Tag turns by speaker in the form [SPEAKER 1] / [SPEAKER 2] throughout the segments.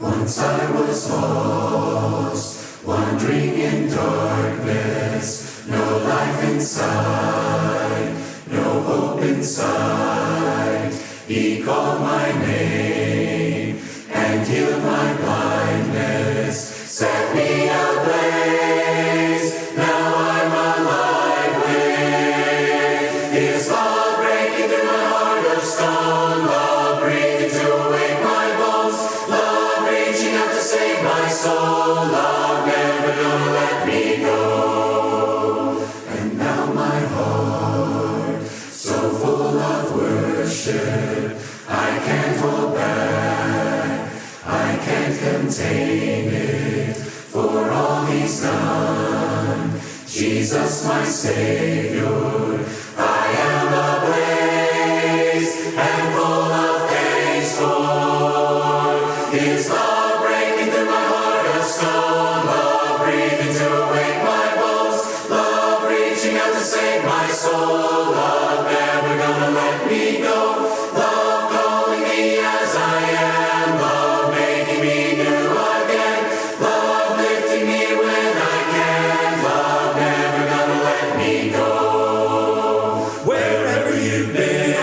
[SPEAKER 1] Once I was lost, wandering in darkness, no life inside, no hope inside. He called my name and healed my blindness, set me ablaze. Now I'm alive with His love breaking through my heart of stone, love breathing to awake my bones, love reaching out to save my soul, love never gonna let me go. And now my heart, so full of worship, I can't hold back, I can't contain it, for all He's done. Jesus, my Savior, I am ablaze and full of thanks for His love breaking through my heart of stone, love breathing to awake my bones, love reaching out to save my soul, love never gonna let me go, love calling me as I am, love making me new again, love lifting me when I can't, love never gonna let me go. Wherever you've been,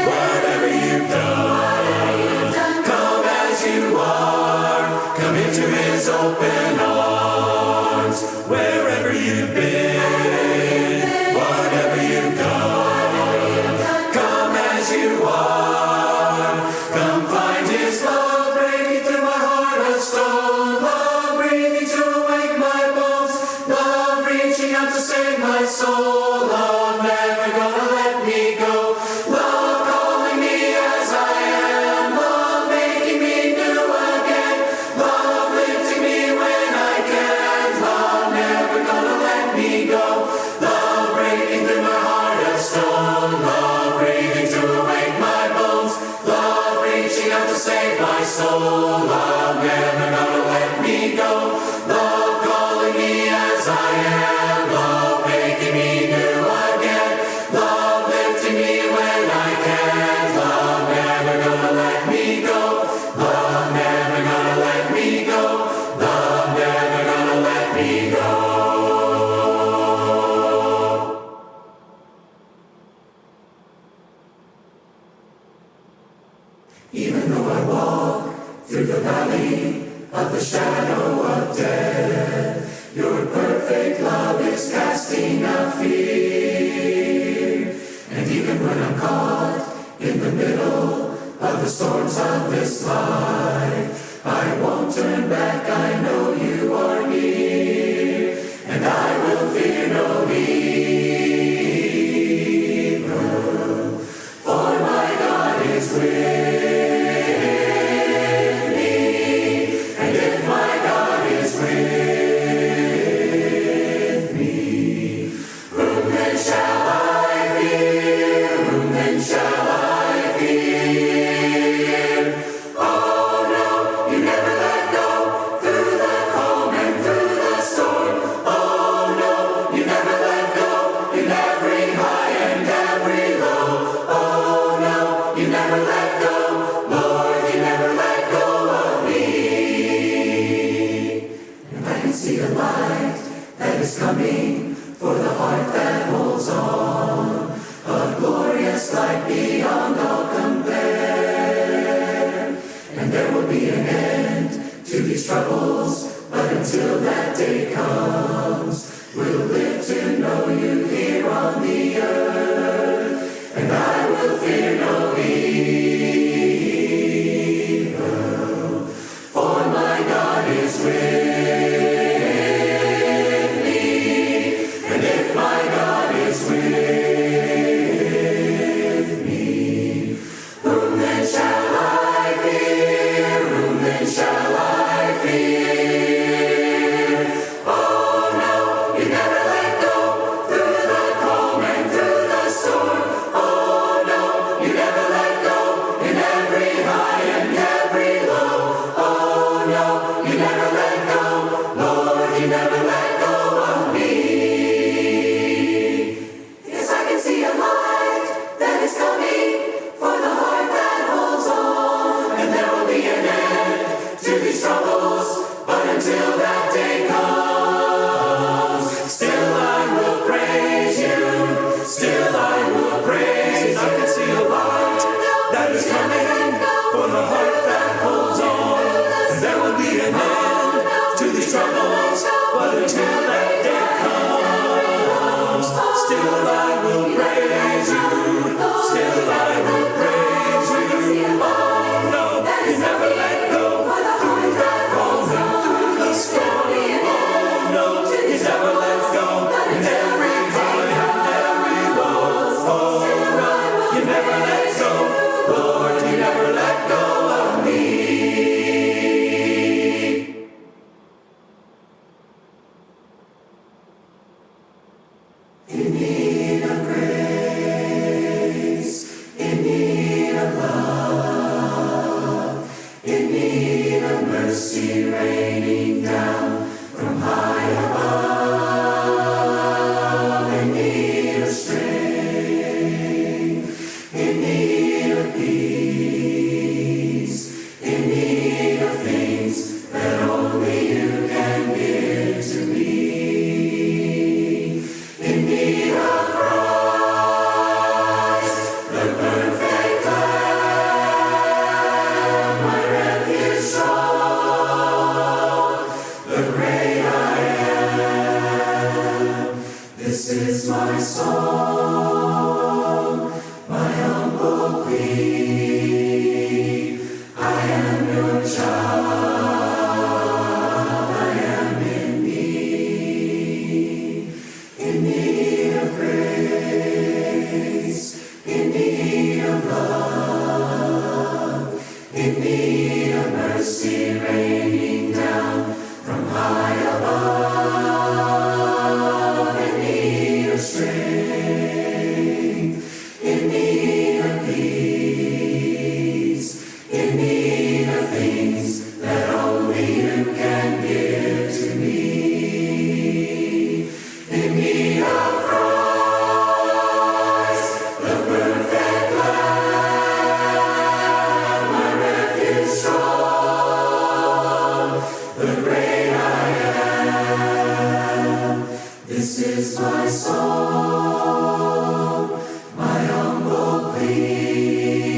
[SPEAKER 1] whatever you've done, come as you are, come into His open arms. Wherever you've been, whatever you've done, come as you are, come find His love breaking through my heart of stone, love breathing to awake my bones, love reaching out to save my soul, love never gonna let me go, love calling me as I am, love making me new again, love lifting me when I can't, love never gonna let me go, love breaking through my heart of stone, love breathing to awake my bones, love reaching out to save my soul, love never gonna let me go, love calling me as I am, love making me new again, love lifting me when I can't, love never gonna let me go, love never gonna let me go, love never gonna let me go. Even though I walk through the valley of the shadow of death, your perfect love is casting out fear. And even when I'm caught in the middle of the storms of this life, I won't turn back, I know you are near, and I will fear no evil, for my God is with me. See the light that is coming for the heart that holds on, a glorious light beyond all compare. And there will be an end to these troubles, but until that day comes, we'll live to know you here on the earth, and I will fear no evil, for my God is with Oh these troubles, but until that day comes, still I will praise you, still I will praise. I can see a light that is coming for the heart that holds on, and there will be an end to these troubles, but until that day comes, still I will praise you, still I will praise you. Oh no, you never let go through the calm and through the storm. Oh no, you never let go in every high and every low. Oh no, you never let go, Lord, you never let go of me. In need of grace, in need of love, in need of mercy raining down from high above, in need of strength, in need of peace, in need of things that only you can give to me. In need of Christ, the perfect Lamb, my refuge strong, the great I am. This is my song, my humble plea. I am your child, I am in need. In need of grace, in need of love, in need of mercy raining down from high above, in need of strength, in need of peace, in need of things that only you can give to me. In need of Christ, the perfect Lamb, my refuge strong, the great I am. This is my song, my humble plea.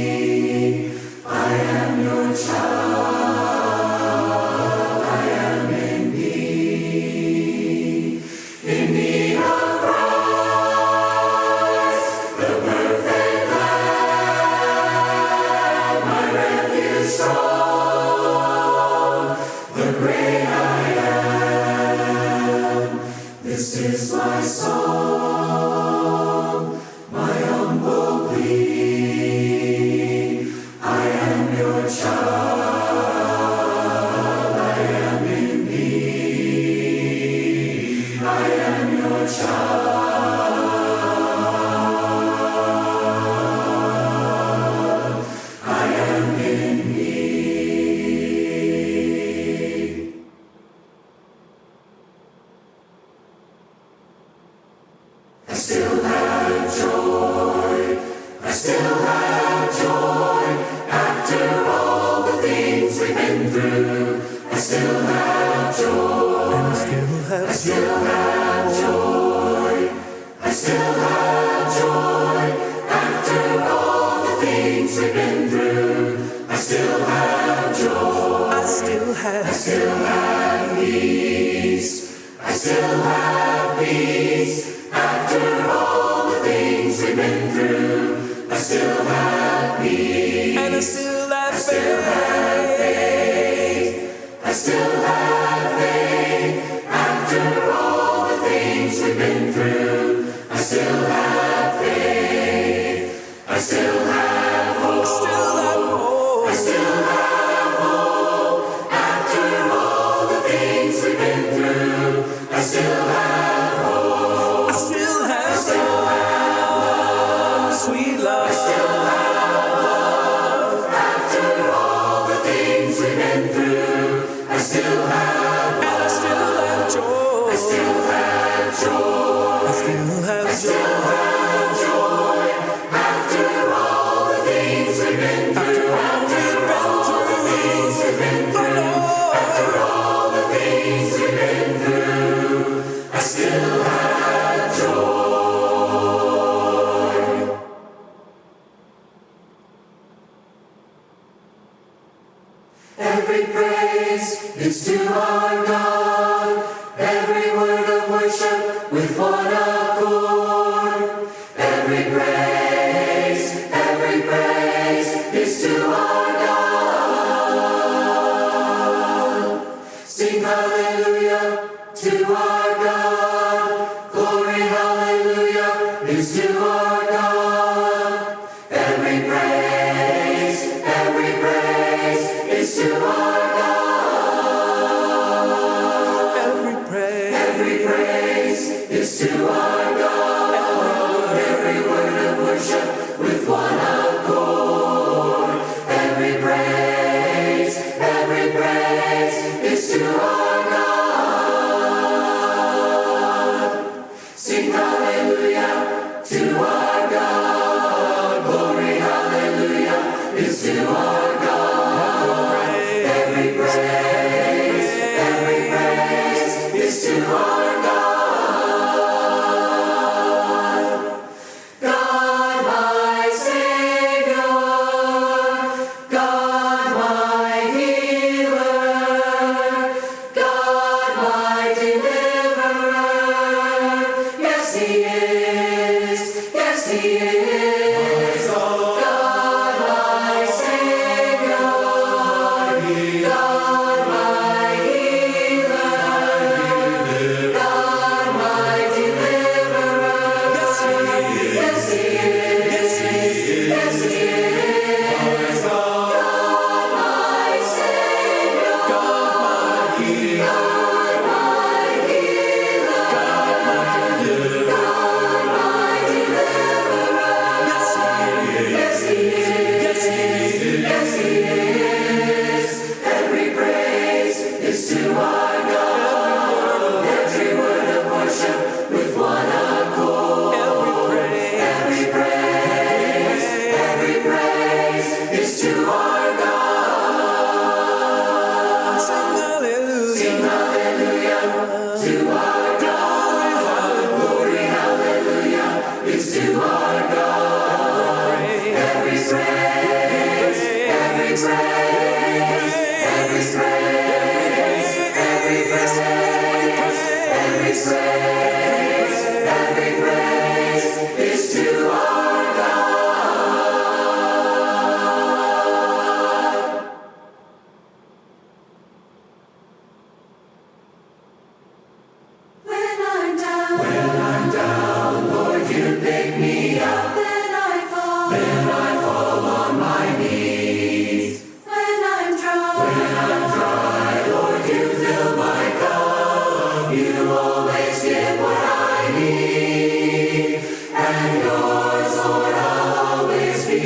[SPEAKER 1] I am your child, I am in need. In need of Christ, the perfect Lamb, my refuge strong, the great I am. This is my song, my humble plea. I am your child, I am in need. I am your child, I am in need. I still have joy, I still have joy, after all the things we've been through. I still have joy, I still have joy, I still have joy, after all the things we've been through. I still have joy, I still have peace, I still have peace, after all the things we've been through. I still have peace, and I still have faith, I still have faith, after all the things we've been through. I still have faith, I still have hope, I still have hope, after all the things we've been through. I still have hope, I still have love, sweet love, I still have love, after all the things we've been through. I still have hope, and I still have joy, I still have joy, I still have joy, after all the things we've been through, after all the things we've been through. Every praise is to our God. Every word of worship with one accord. Every praise is to our God. Sing hallelujah to our God. Glory, hallelujah is to our God. Every praise is to our God. Every praise is to our God. Every word of worship with one accord. Every praise is to our God. Sing hallelujah to our God. Glory, hallelujah is to our God. Every praise is to our God. God my Savior, God my healer, God my deliverer. Yes, He is. Yes, He is. God my Savior, God my healer, God my deliverer. Yes, He is. Yes, He is. God my Savior, God my healer, God my deliverer. Yes, He is. Yes, He is. Every praise is to our God. Every word of worship with one accord. Every praise is to our God. Sing hallelujah to our God. Glory, hallelujah is to our God. Every praise is to our God. When I'm down, Lord, you pick me up. Then I fall on my knees. When I'm dry, Lord, you fill my cup. You always give what I need, and yours, Lord, I'll always be.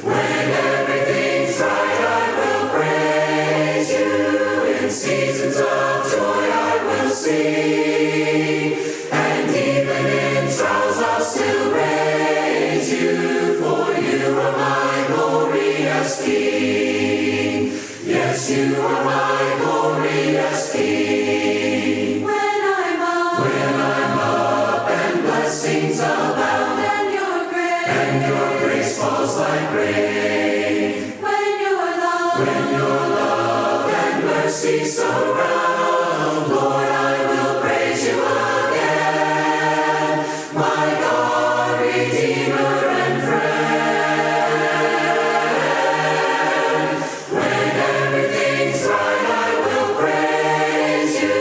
[SPEAKER 1] When everything's right, I will praise you. In seasons of joy, I will sing, and even in trials, I'll still praise you. For you are my glorious King. Yes, you are my glorious King. When I'm up and blessings abound, and your grace falls like rain. When your love and mercy surround, Lord, I will praise you again. My God, Redeemer and friend. When everything's right, I will praise you.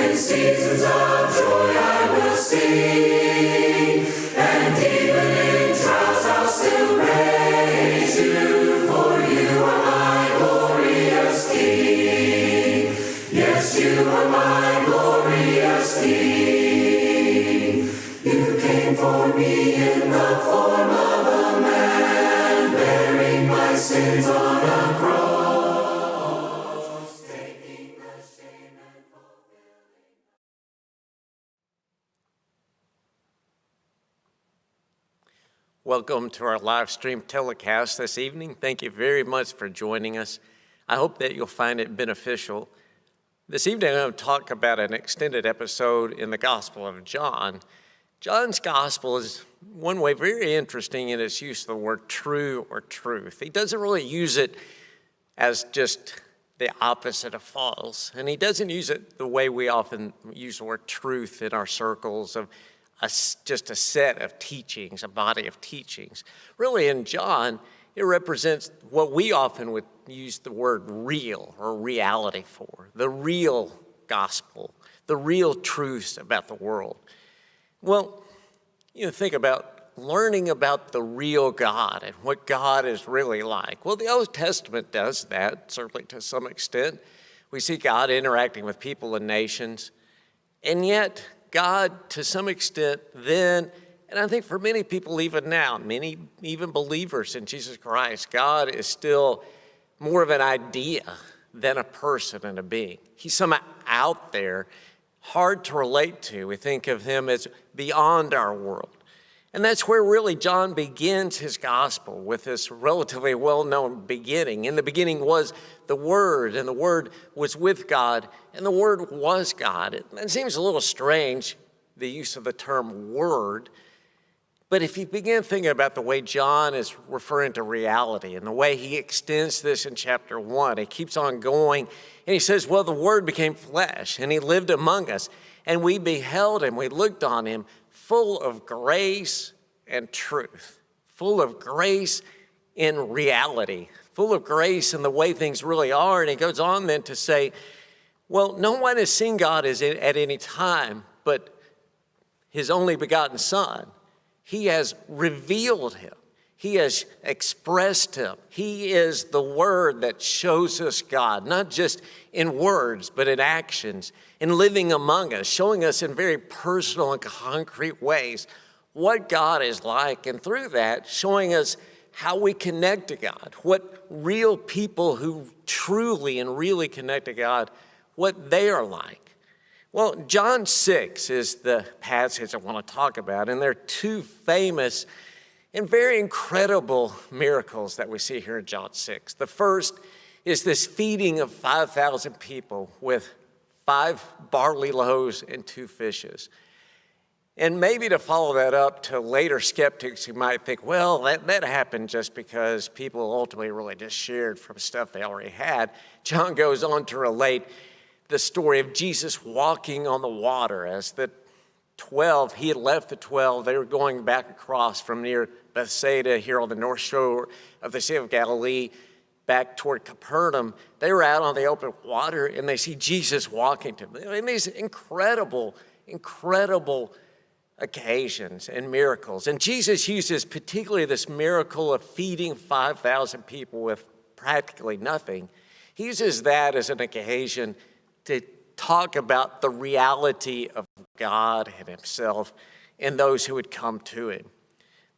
[SPEAKER 1] In seasons of joy, I will sing, and even in trials, I'll still praise you. For you are my glorious King. Yes, you are my glorious King. You came for me in the form of a man, bearing my sins on a cross, taking the shame and fulfilling.
[SPEAKER 2] Welcome to our live stream telecast this evening. Thank you very much for joining us. I hope that you'll find it beneficial. This evening I'm going to talk about an extended episode in the Gospel of John John's gospel is one way very interesting in its use of the word true or truth. He doesn't really use it as just the opposite of false. And he doesn't use it the way we often use the word truth in our circles of just a set of teachings, a body of teachings. Really, in John, it represents what we often would use the word real or reality for, the real gospel, the real truths about the world. Well, think about learning about the real God and what God is really like. Well, the Old Testament does that, certainly to some extent. We see God interacting with people and nations. And yet, God, to some extent then, and I think for many people even now, many even believers in Jesus Christ, God is still more of an idea than a person and a being. He's somehow out there, hard to relate to. We think of him as beyond our world. And that's where really John begins his gospel, with this relatively well-known beginning. In the beginning was the Word, and the Word was with God, and the Word was God. It seems a little strange, the use of the term word, but if you begin thinking about the way John is referring to reality and the way he extends this in chapter 1, he keeps on going, and he says, well, the Word became flesh, and he lived among us, and we beheld him, we looked on him, full of grace and truth, full of grace in reality, full of grace in the way things really are. And he goes on then to say, well, no one has seen God at any time, but his only begotten Son. He has revealed him. He has expressed him. He is the Word that shows us God, not just in words, but in actions, in living among us, showing us in very personal and concrete ways what God is like, and through that, showing us how we connect to God, what real people who truly and really connect to God, what they are like. Well, John 6 is the passage I want to talk about, and there are two famous and very incredible miracles that we see here in John 6. The first is this feeding of 5,000 people with 5 barley loaves and 2 fishes. And maybe to follow that up to later skeptics who might think, well, that happened just because people ultimately really just shared from stuff they already had. John goes on to relate the story of Jesus walking on the water as the 12, he had left the 12, they were going back across from near Bethsaida here on the north shore of the Sea of Galilee back toward Capernaum. They were out on the open water and they see Jesus walking to them. I mean, these incredible occasions and miracles. And Jesus uses particularly this miracle of feeding 5,000 people with practically nothing. He uses that as an occasion to talk about the reality of God and himself and those who would come to him.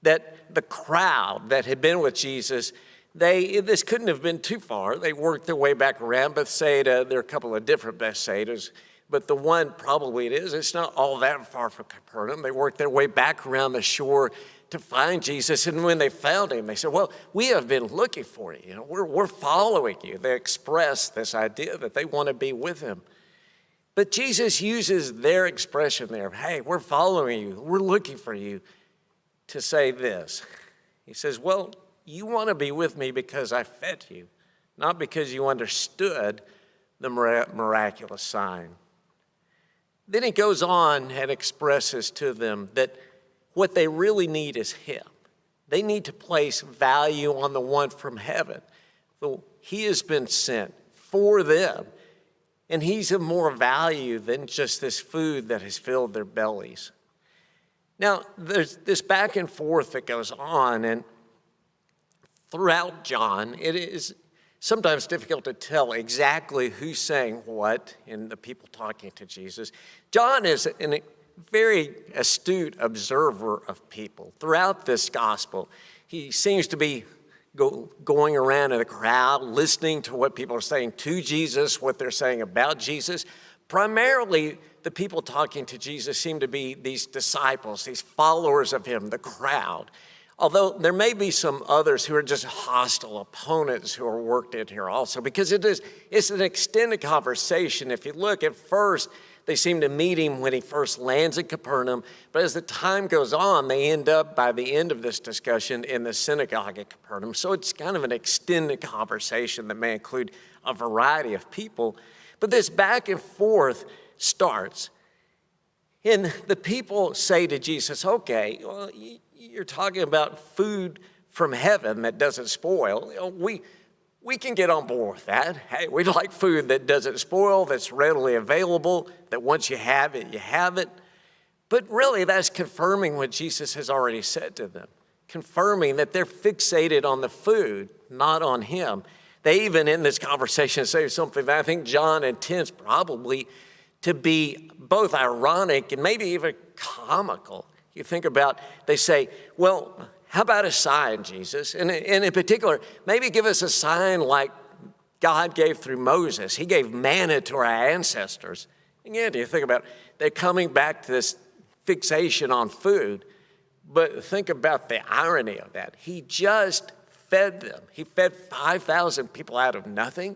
[SPEAKER 2] That the crowd that had been with Jesus, this couldn't have been too far. They worked their way back around Bethsaida. There are a couple of different Bethsaidas, but the one probably it's not all that far from Capernaum. They worked their way back around the shore to find Jesus, and when they found him, they said, well, we have been looking for you. We're following you. They express this idea that they want to be with him. But Jesus uses their expression there, hey, we're following you, we're looking for you, to say this. He says, well, you want to be with me because I fed you, not because you understood the miraculous sign. Then he goes on and expresses to them that what they really need is him. They need to place value on the one from heaven. So he has been sent for them. And he's of more value than just this food that has filled their bellies. Now, there's this back and forth that goes on, and throughout John, it is sometimes difficult to tell exactly who's saying what in the people talking to Jesus. John is a very astute observer of people. Throughout this gospel, he seems to be going around in the crowd, listening to what people are saying to Jesus, what they're saying about Jesus. Primarily, the people talking to Jesus seem to be these disciples, these followers of him, the crowd. Although there may be some others who are just hostile opponents who are worked in here also, because it's an extended conversation. If you look at first, They seem to meet him when he first lands in Capernaum, but as the time goes on, they end up, by the end of this discussion, in the synagogue at Capernaum. So it's kind of an extended conversation that may include a variety of people. But this back and forth starts. And the people say to Jesus, okay, well, you're talking about food from heaven that doesn't spoil. We can get on board with that. Hey, we like food that doesn't spoil, that's readily available, that once you have it, you have it. But really, that's confirming what Jesus has already said to them, confirming that they're fixated on the food, not on him. They even in this conversation say something that I think John intends probably to be both ironic and maybe even comical. You think about, they say, well, how about a sign, Jesus? And in particular, maybe give us a sign like God gave through Moses. He gave manna to our ancestors. Again, you think about, they're coming back to this fixation on food, but think about the irony of that. He just fed them. He fed 5,000 people out of nothing.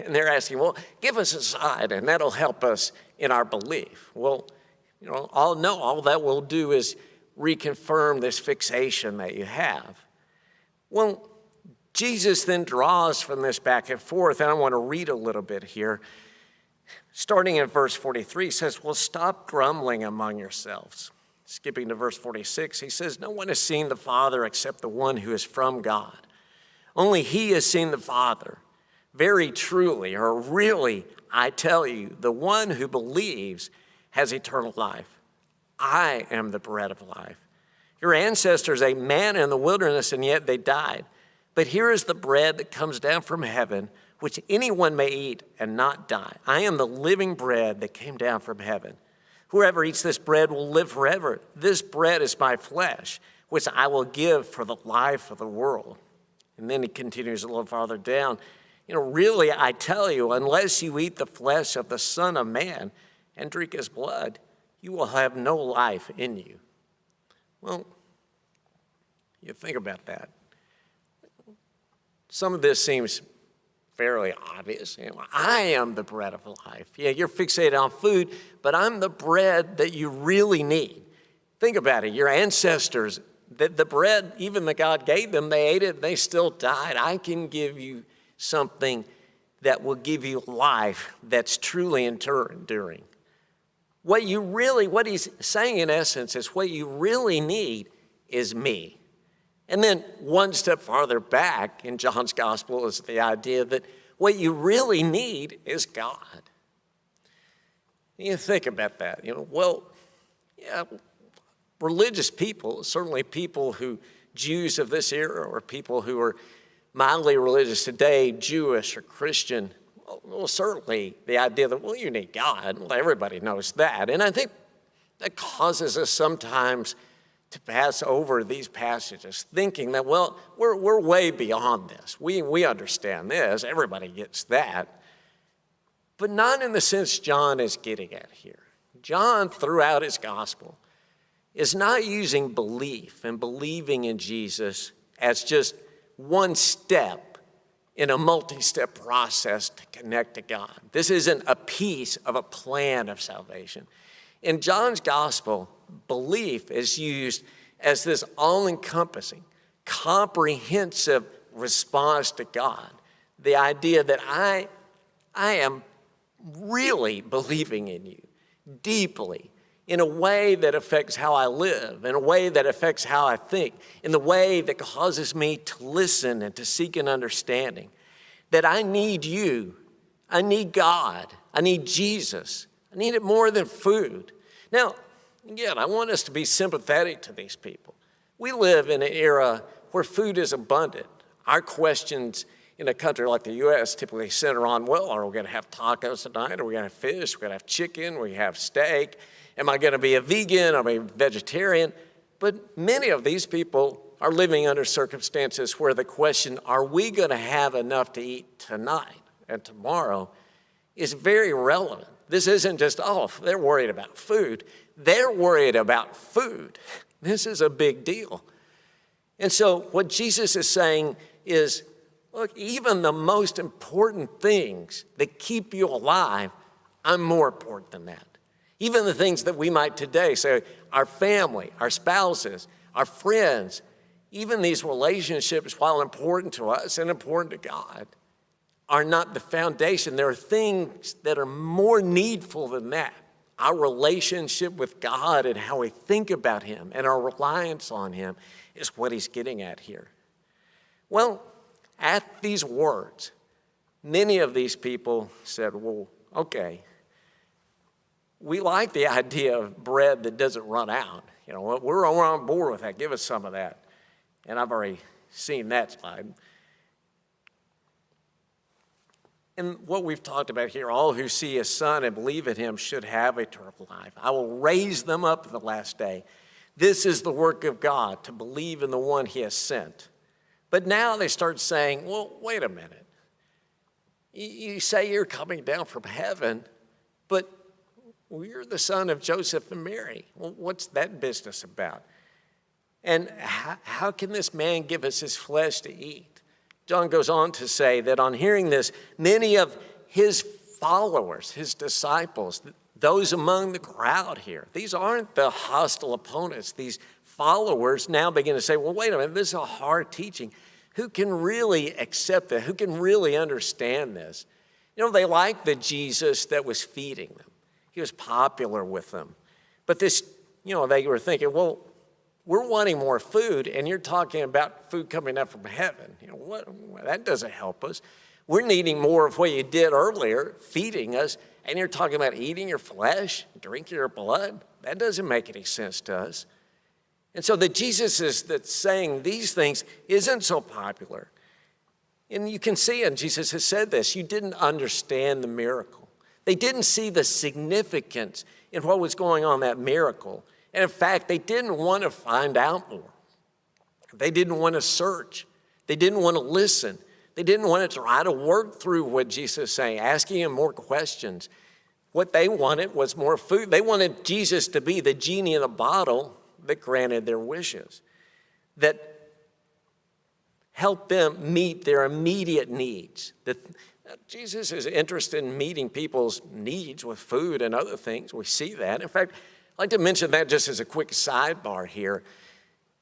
[SPEAKER 2] And they're asking, well, give us a sign, and that'll help us in our belief. Well, all that will do is reconfirm this fixation that you have. Well, Jesus then draws from this back and forth, and I want to read a little bit here. Starting in verse 43, he says, well, stop grumbling among yourselves. Skipping to verse 46, he says, no one has seen the Father except the one who is from God. Only he has seen the Father. Very truly, or really, I tell you, the one who believes has eternal life. I am the bread of life. Your ancestors ate manna in the wilderness, and yet they died. But here is the bread that comes down from heaven, which anyone may eat and not die. I am the living bread that came down from heaven. Whoever eats this bread will live forever. This bread is my flesh, which I will give for the life of the world. And then he continues a little farther down. Really, I tell you, unless you eat the flesh of the Son of Man and drink his blood, you will have no life in you. Well, you think about that. Some of this seems fairly obvious. I am the bread of life. Yeah, you're fixated on food, but I'm the bread that you really need. Think about it. Your ancestors, the bread, even that God gave them, they ate it, they still died. I can give you something that will give you life that's truly enduring. What he's saying in essence is what you really need is me. And then one step farther back in John's gospel is the idea that what you really need is God. You think about that, religious people, certainly people Jews of this era or people who are mildly religious today, Jewish or Christian, well, certainly the idea that, you need God, well, everybody knows that. And I think that causes us sometimes to pass over these passages, thinking that, we're way beyond this. We understand this. Everybody gets that. But not in the sense John is getting at here. John, throughout his gospel, is not using belief and believing in Jesus as just one step in a multi-step process to connect to God. This isn't a piece of a plan of salvation. In John's gospel, belief is used as this all-encompassing, comprehensive response to God. The idea that I am really believing in you deeply, in a way that affects how I live, in a way that affects how I think, in the way that causes me to listen and to seek an understanding. That I need you, I need God, I need Jesus. I need it more than food. Now, again, I want us to be sympathetic to these people. We live in an era where food is abundant. Our questions in a country like the U.S. typically center on, are we going to have tacos tonight? Are we going to have fish? Are we going to have chicken? We have steak. Am I going to be a vegan? Am I a vegetarian? But many of these people are living under circumstances where the question, are we going to have enough to eat tonight and tomorrow, is very relevant. This isn't just, they're worried about food. They're worried about food. This is a big deal. And so what Jesus is saying is, look, even the most important things that keep you alive, I'm more important than that. Even the things that we might today say, our family, our spouses, our friends, even these relationships, while important to us and important to God, are not the foundation. There are things that are more needful than that. Our relationship with God and how we think about him and our reliance on him is what he's getting at here. Well, at these words, many of these people said, well, okay, we like the idea of bread that doesn't run out. You know, we're on board with that. Give us some of that. And I've already seen that slide. And what we've talked about here, all who see his son and believe in him should have eternal life. I will raise them up at the last day. This is the work of God, to believe in the one he has sent. But now they start saying, well, wait a minute. You say you're coming down from heaven, but you're the son of Joseph and Mary. Well, what's that business about? And how can this man give us his flesh to eat? John goes on to say that on hearing this, many of his followers, his disciples, those among the crowd here, these aren't the hostile opponents. These followers now begin to say, well, wait a minute, this is a hard teaching. Who can really accept it? Who can really understand this? You know, they liked the Jesus that was feeding them. He was popular with them. But this, you know, they were thinking, well, we're wanting more food, and you're talking about food coming up from heaven. You know, what? That doesn't help us. We're needing more of what you did earlier, feeding us, and you're talking about eating your flesh, drinking your blood. That doesn't make any sense to us. And so the Jesus that's saying these things isn't so popular. And you can see, and Jesus has said this, you didn't understand the miracle. They didn't see the significance in what was going on in that miracle. And in fact, they didn't want to find out more. They didn't want to search. They didn't want to listen. They didn't want to try to work through what Jesus is saying, asking him more questions. What they wanted was more food. They wanted Jesus to be the genie in the bottle that granted their wishes, that helped them meet their immediate needs. That Jesus is interested in meeting people's needs with food and other things. We see that. In fact, I'd like to mention that just as a quick sidebar here,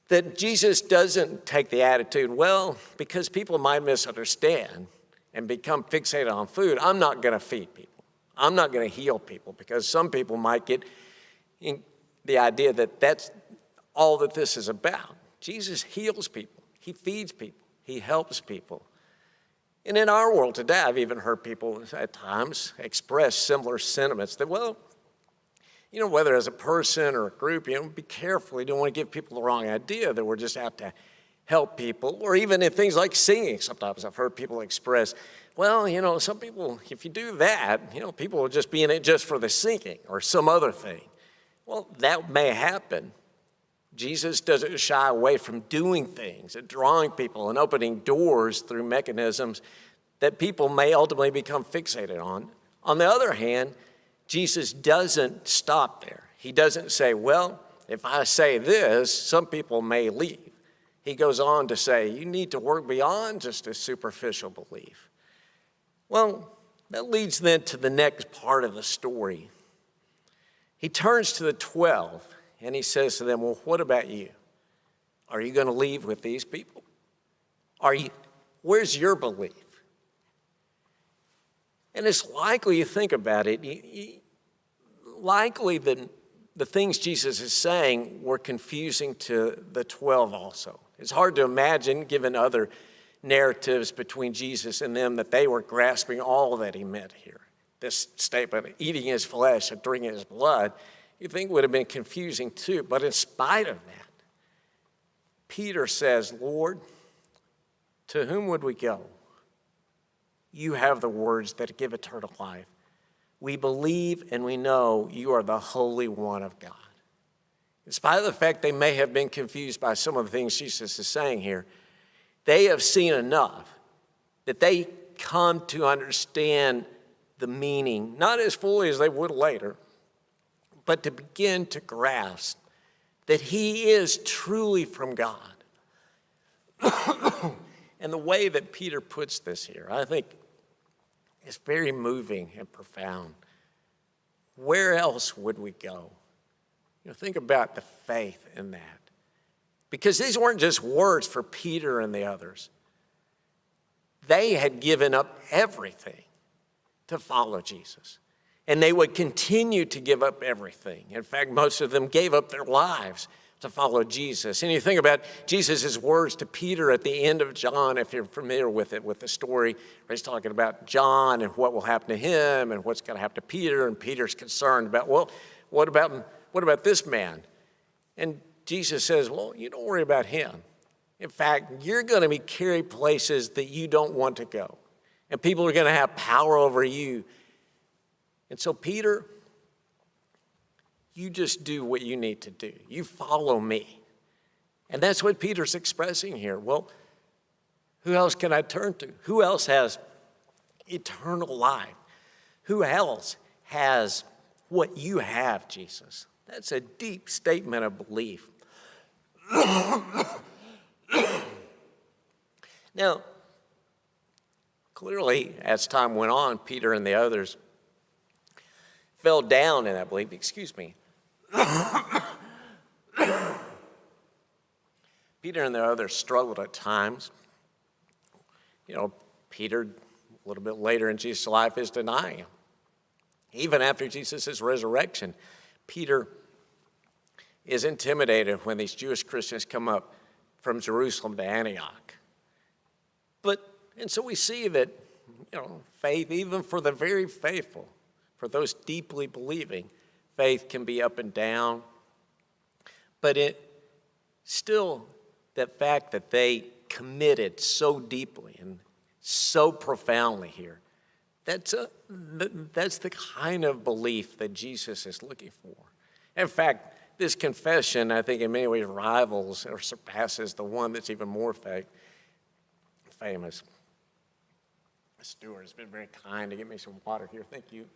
[SPEAKER 2] that Jesus doesn't take the attitude, well, because people might misunderstand and become fixated on food, I'm not going to feed people. I'm not going to heal people, because some people might get the idea that that's all that this is about. Jesus heals people. He feeds people. He helps people. And in our world today, I've even heard people at times express similar sentiments that, well, you know, whether as a person or a group, you know, be careful. You don't want to give people the wrong idea that we're just out to help people. Or even in things like singing, sometimes I've heard people express, well, you know, some people, if you do that, you know, people will just be in it just for the singing or some other thing. Well, that may happen. Jesus doesn't shy away from doing things and drawing people and opening doors through mechanisms that people may ultimately become fixated on. On the other hand, Jesus doesn't stop there. He doesn't say, well, if I say this, some people may leave. He goes on to say, you need to work beyond just a superficial belief. Well, that leads then to the next part of the story. He turns to the 12 and he says to them, well, what about you? Are you going to leave with these people? Where's your belief? And it's likely, you think about it, likely that the things Jesus is saying were confusing to the 12 also. It's hard to imagine, given other narratives between Jesus and them, that they were grasping all that he meant here. This statement, eating his flesh and drinking his blood, you think would have been confusing too. But in spite of that, Peter says, Lord, to whom would we go? You have the words that give eternal life. We believe and we know you are the Holy One of God. In spite of the fact they may have been confused by some of the things Jesus is saying here, they have seen enough that they come to understand the meaning, not as fully as they would later, but to begin to grasp that he is truly from God. And the way that Peter puts this here, I think, is very moving and profound. where else would we go? Think about the faith in that. Because these weren't just words for Peter and the others. They had given up everything to follow Jesus. And they would continue to give up everything. In fact, most of them gave up their lives to follow Jesus. And you think about Jesus' words to Peter at the end of John, if you're familiar with it, with the story where he's talking about John and what will happen to him and what's going to happen to Peter. And Peter's concerned about, well, what about this man? And Jesus says, well, you don't worry about him. In fact, you're going to be carried places that you don't want to go. And people are going to have power over you. And so, Peter, you just do what you need to do. You follow me. And that's what Peter's expressing here. Well, who else can I turn to? Who else has eternal life? Who else has what you have, Jesus? That's a deep statement of belief. Now, clearly, as time went on, Peter and the others fell down in that belief. Excuse me. Peter and the others struggled at times. Peter, a little bit later in Jesus' life, is denying him. Even after Jesus' resurrection, Peter is intimidated when these Jewish Christians come up from Jerusalem to Antioch. And so we see that, faith, even for the very faithful, for those deeply believing, faith can be up and down. But it still, that fact that they committed so deeply and so profoundly here, that's the kind of belief that Jesus is looking for. In fact, this confession, I think in many ways rivals or surpasses the one that's even more famous. Stuart has been very kind to get me some water here. Thank you.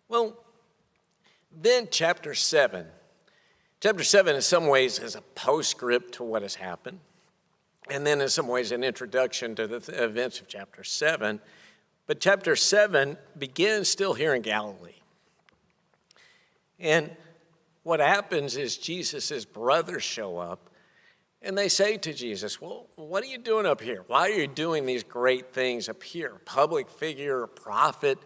[SPEAKER 2] Well, then chapter 7. Chapter 7 in some ways is a postscript to what has happened. And then in some ways an introduction to the events of chapter 7. But chapter 7 begins still here in Galilee. And what happens is Jesus' brothers show up and they say to Jesus, well, what are you doing up here? Why are you doing these great things up here? A public figure, a prophet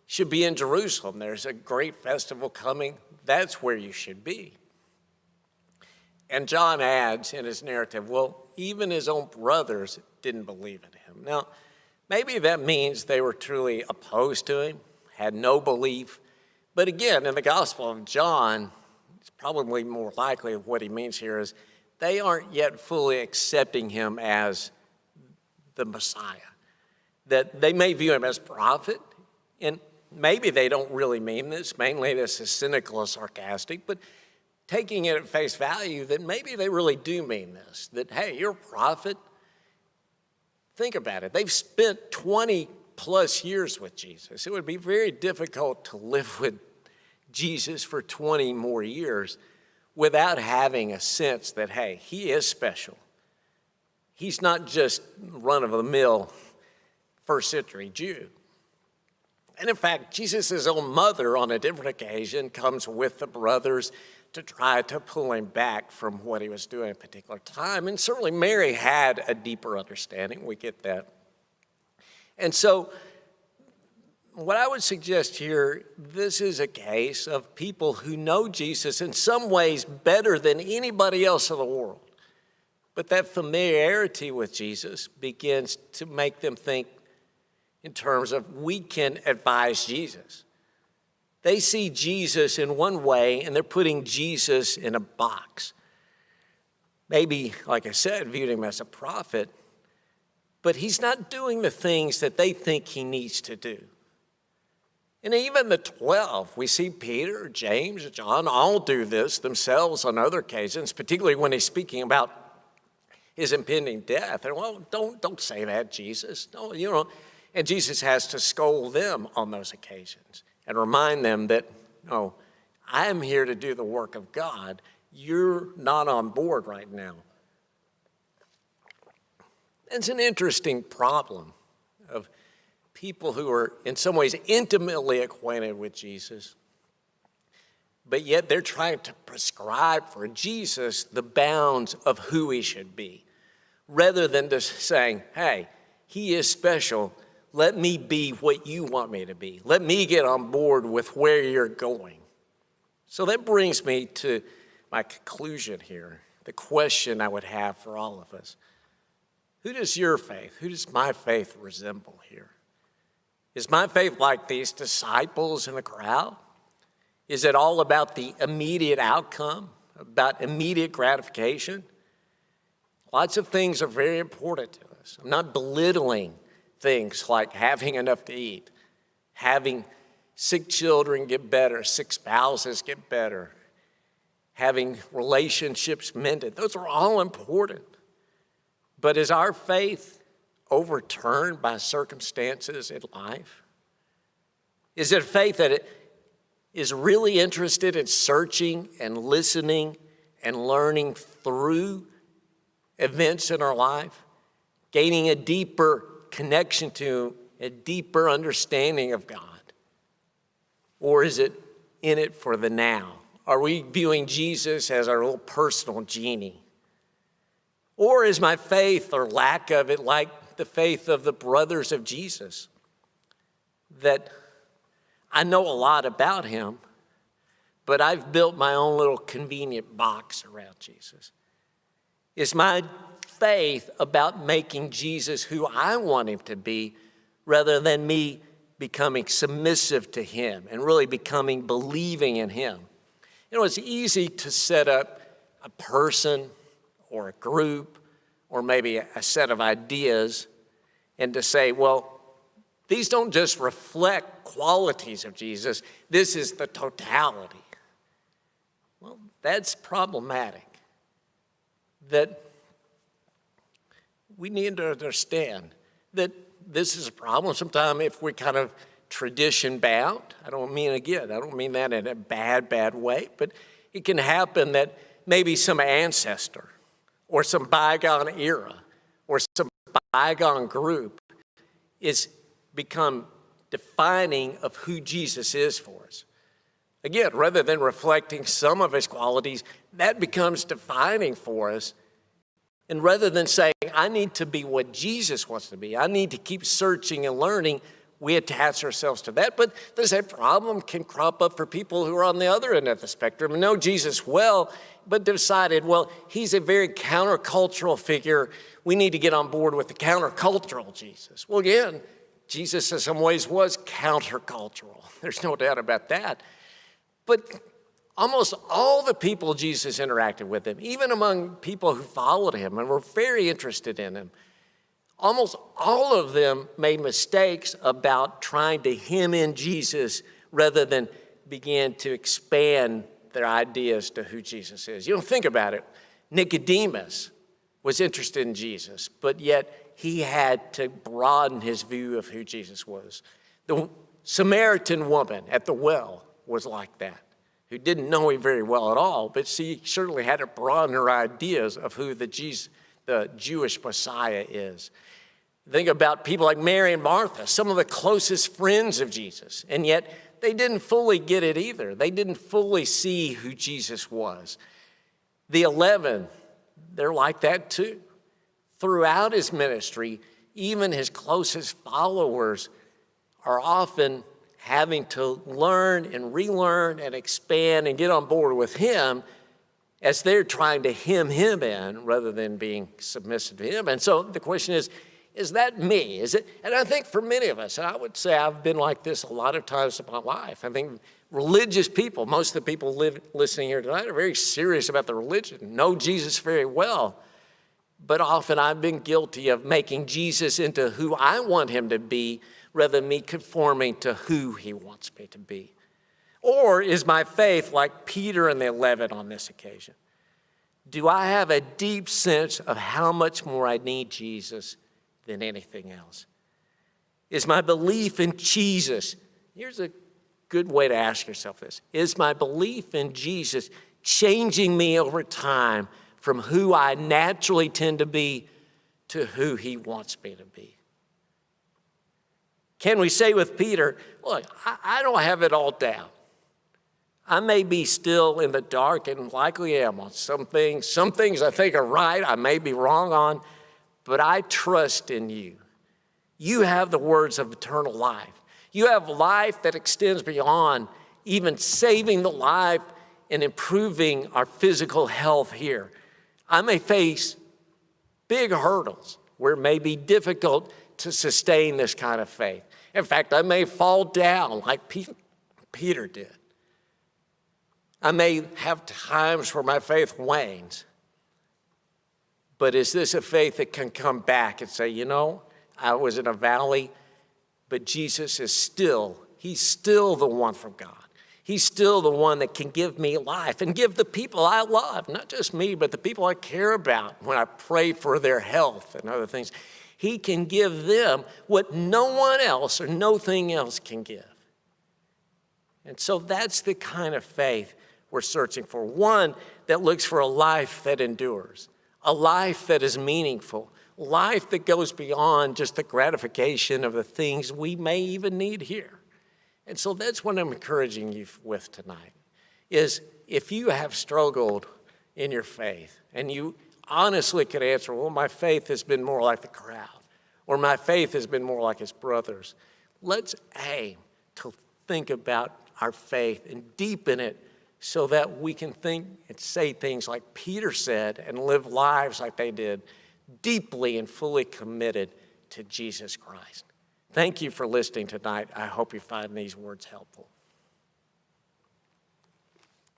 [SPEAKER 2] should be in Jerusalem. There's a great festival coming. That's where you should be. And John adds in his narrative, well, even his own brothers didn't believe in him. Now, maybe that means they were truly opposed to him, had no belief. But again, in the Gospel of John, it's probably more likely what he means here is they aren't yet fully accepting him as the Messiah. That they may view him as prophet, and maybe they don't really mean this. Mainly this is cynical or sarcastic, but taking it at face value that maybe they really do mean this. That, hey, you're a prophet. Think about it. They've spent 20 plus years with Jesus. It would be very difficult to live with Jesus for 20 more years without having a sense that, hey, he is special. He's not just run-of-the-mill first century Jew. And in fact, Jesus' own mother on a different occasion comes with the brothers to try to pull him back from what he was doing at a particular time. And certainly Mary had a deeper understanding. We get that. And so what I would suggest here, this is a case of people who know Jesus in some ways better than anybody else in the world. But that familiarity with Jesus begins to make them think in terms of we can advise Jesus. They see Jesus in one way and they're putting Jesus in a box. Maybe, like I said, viewed him as a prophet, but he's not doing the things that they think he needs to do. And even the 12, we see Peter, James, John all do this themselves on other occasions, particularly when he's speaking about his impending death. And well, don't say that, Jesus. No, and Jesus has to scold them on those occasions and remind them that, no, I am here to do the work of God. You're not on board right now. It's an interesting problem of people who are in some ways intimately acquainted with Jesus, but yet they're trying to prescribe for Jesus the bounds of who he should be, rather than just saying, hey, he is special. Let me be what you want me to be. Let me get on board with where you're going. So that brings me to my conclusion here, the question I would have for all of us. Who does your faith, who does my faith resemble here? Is my faith like these disciples in the crowd? Is it all about the immediate outcome, about immediate gratification? Lots of things are very important to us. I'm not belittling things like having enough to eat, having sick children get better, sick spouses get better, having relationships mended. Those are all important. But is our faith overturned by circumstances in life? Is it a faith that is really interested in searching and listening and learning through events in our life, gaining a deeper connection to, a deeper understanding of God? Or is it in it for the now? Are we viewing Jesus as our little personal genie? Or is my faith or lack of it like the faith of the brothers of Jesus, that I know a lot about him, but I've built my own little convenient box around Jesus? Is my faith about making Jesus who I want him to be, rather than me becoming submissive to him and really becoming believing in him? You know, it's easy to set up a person or a group or maybe a set of ideas and to say, well, these don't just reflect qualities of Jesus, this is the totality. Well, that's problematic. That we need to understand that this is a problem. Sometimes if we're kind of tradition bound, I don't mean that in a bad way, but it can happen that maybe some ancestor or some bygone era or some bygone group is become defining of who Jesus is for us. Again, rather than reflecting some of his qualities, that becomes defining for us. And rather than saying, I need to be what Jesus wants to be, I need to keep searching and learning, we attach ourselves to that. But the same problem can crop up for people who are on the other end of the spectrum and know Jesus well, but decided, well, he's a very countercultural figure. We need to get on board with the countercultural Jesus. Well, again, Jesus in some ways was countercultural. There's no doubt about that. But almost all the people Jesus interacted with him, even among people who followed him and were very interested in him, almost all of them made mistakes about trying to hem in Jesus rather than begin to expand their ideas to who Jesus is. You don't think about it. Nicodemus was interested in Jesus, but yet he had to broaden his view of who Jesus was. The Samaritan woman at the well was like that, who didn't know him very well at all, but she certainly had to broaden her ideas of who the Jewish Messiah is. Think about people like Mary and Martha, some of the closest friends of Jesus, and yet they didn't fully get it either. They didn't fully see who Jesus was. The 11, they're like that too. Throughout his ministry, even his closest followers are often having to learn and relearn and expand and get on board with him as they're trying to hem him in rather than being submissive to him. And so the question is that me? Is it? And I think for many of us, and I would say I've been like this a lot of times in my life. I think religious people, most of the people listening here tonight are very serious about the religion, know Jesus very well. But often I've been guilty of making Jesus into who I want him to be rather than me conforming to who he wants me to be. Or is my faith like Peter and the 11 on this occasion? Do I have a deep sense of how much more I need Jesus than anything else? Is my belief in Jesus, here's a good way to ask yourself this, is my belief in Jesus changing me over time from who I naturally tend to be to who he wants me to be? Can we say with Peter, look, I don't have it all down. I may be still in the dark and likely am on some things. Some things I think are right, I may be wrong on, but I trust in you. You have the words of eternal life. You have life that extends beyond even saving the life and improving our physical health here. I may face big hurdles where it may be difficult to sustain this kind of faith. In fact, I may fall down like Peter did. I may have times where my faith wanes. But is this a faith that can come back and say, you know, I was in a valley, but Jesus is still, he's still the one from God. He's still the one that can give me life and give the people I love, not just me, but the people I care about when I pray for their health and other things. He can give them what no one else or nothing else can give. And so that's the kind of faith we're searching for. One that looks for a life that endures, a life that is meaningful, life that goes beyond just the gratification of the things we may even need here. And so that's what I'm encouraging you with tonight, is if you have struggled in your faith and you honestly could answer, well, my faith has been more like the crowd, or my faith has been more like his brothers, let's aim to think about our faith and deepen it so that we can think and say things like Peter said and live lives like they did, deeply and fully committed to Jesus Christ. Thank you for listening tonight. I hope you find these words helpful.